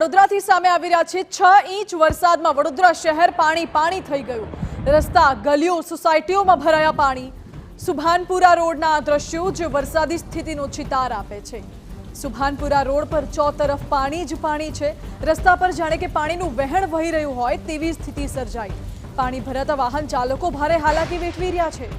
વડોદરાથી સામે આવી રહ્યા છે 6 ઇંચ વરસાદમાં વડોદરા શહેર પાણી થઈ ગયું। રસ્તા ગલીઓ સોસાયટીઓમાં ભરાયા પાણી। સુભાનપુરા રોડના આ દ્રશ્યો જે વરસાદી સ્થિતિનો ચિતાર આપે છે। સુભાનપુરા રોડ પર ચોતરફ પાણી જ પાણી છે। રસ્તા પર જાણે કે પાણીનું વહેણ વહી રહ્યું હોય તેવી સ્થિતિ સર્જાઈ। પાણી ભરાતા વાહન ચાલકો ભારે હાલાકી વેઠવી રહ્યા છે।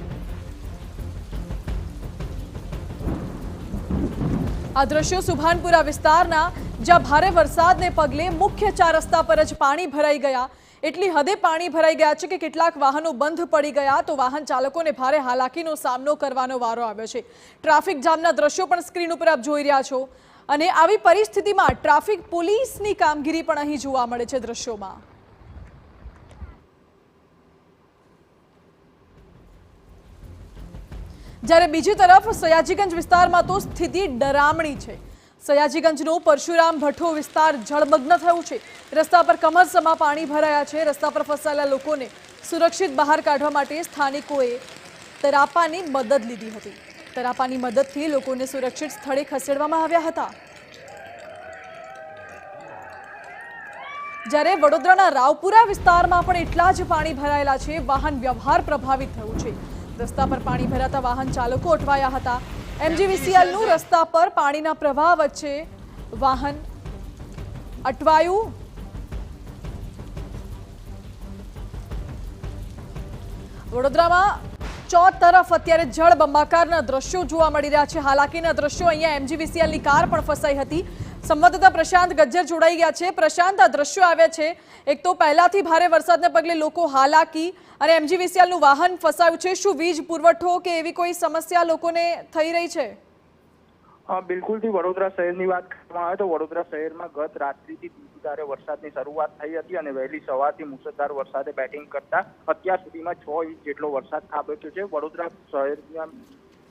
આ દ્રશ્યો સુભાનપુરા વિસ્તારના જ્યાં ભારે વરસાદને પગલે મુખ્ય 4 રસ્તા પર જ પાણી ભરાઈ ગયા। એટલી હદે પાણી ભરાઈ ગયા છે કે કેટલાક વાહનો બંધ પડી ગયા તો વાહન ચાલકોને ભારે હાલાકીનો સામનો કરવાનો વારો આવ્યો છે। ટ્રાફિક જામના દ્રશ્યો પણ સ્ક્રીન ઉપર આપ જોઈ રહ્યા છો અને આવી પરિસ્થિતિમાં ટ્રાફિક પોલીસની કામગીરી પણ અહીં જોવા મળે છે દ્રશ્યોમાં। જ્યારે બીજી તરફ સયાજીગંજ વિસ્તારમાં તો સ્થિતિ ડરામણી છે। સયાજીગંજનો પરશુરામ ભઠ્ઠો વિસ્તાર જળમગ્ન થયું છે। રસ્તા પર કમરસમાં પાણી ભરાયા છે। રસ્તા પર ફસાયેલા લોકોને સુરક્ષિત બહાર કાઢવા માટે સ્થાનિકોએ તરાપાની મદદ લીધી હતી। તરાપાની મદદથી લોકોને સુરક્ષિત સ્થળે ખસેડવામાં આવ્યા હતા। જ્યારે વડોદરાના રાવપુરા વિસ્તારમાં પણ એટલા જ પાણી ભરાયેલા છે। વાહન વ્યવહાર પ્રભાવિત થયું છે। રસ્તા પર પાણી ભરાતા વાહન ચાલકો અટવાયા હતા। એમજીવીસીએલનું રસ્તા પર પાણીના પ્રવાહ વચ્ચે વાહન અટવાયું। વડોદરામાં ચોતરફ અત્યારે જળબંબાકારના દ્રશ્યો જોવા મળી રહ્યા છે। હાલાકીના દ્રશ્યો અહીંયા એમજીવીસીએલની કાર પણ ફસાઈ હતી। સંવાદદાતા પ્રશાંત ગજ્જર જોડાઈ ગયા છે। પ્રશાંત, આ દ્રશ્યો આવ્યા છે, એક તો પહેલાથી ભારે વરસાદને પગલે લોકો હાલાકી અને એમજીવીસીએલનું વાહન ફસાયું છે। શું વીજ પુરવઠો કે એવી કોઈ સમસ્યા લોકોને થઈ રહી છે? બિલકુલથી વડોદરા શહેરની વાત કરવામાં આવે તો વડોદરા શહેરમાં ગત રાત્રિથી ધીમીધારે વરસાદની શરૂઆત થઈ હતી અને વહેલી સવારથી મુસળધાર વરસાદે બેટિંગ કરતા અત્યાર સુધીમાં 6 ઇંચ જેટલો વરસાદ ખાબક્યો છે। વડોદરા શહેરના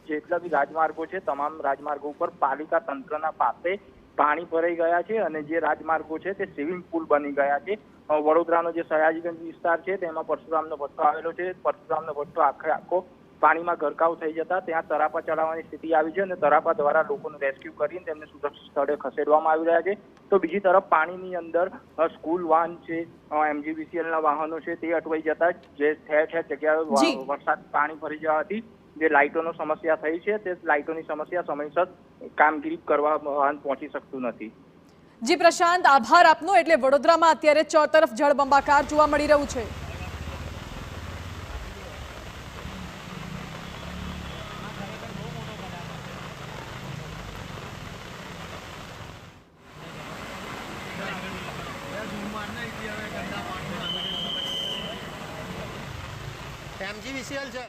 જેટલા બી રાજમાર્ગો છે તમામ રાજમાર્ગો ઉપર પાલિકા તંત્રના પાસે પાણી ભરાઈ ગયા છે અને જે રાજમાર્ગો છે તે સ્વિમિંગ પુલ બની ગયા છે। વડોદરાનો જે સયાજીગંજ વિસ્તાર છે તેમાં પરશુરામનો ભઠ્ઠો આવેલો છે। પરશુરામનો ભઠ્ઠો આખો પાણીમાં ગરકાવ થઈ જતા ત્યાં તરાપા ચડાવવાની સ્થિતિ આવી છે અને તરાપા દ્વારા લોકોને રેસ્ક્યુ કરીને તેમને સુરક્ષિત સ્થળે ખસેડવામાં આવી રહ્યા છે। તો બીજી તરફ પાણીની અંદર સ્કૂલ વાહન છે, એમજીવીસીએલના વાહનો છે તે અટવાઈ જતા જે ઠેર જગ્યાએ વરસાદ પાણી ભરી જવાથી જે લાઇટોનો સમસ્યા થઈ છે તે લાઇટોની સમસ્યા સમયસર કામગીરી કરવા વાહન પહોંચી શકતું નથી। જી પ્રશાંત, આભાર આપનો। એટલે વડોદરામાં અત્યારે ચોતરફ જળબંબાકાર જોવા મળી રહ્યું છે। એમજીવીસીએલ છે।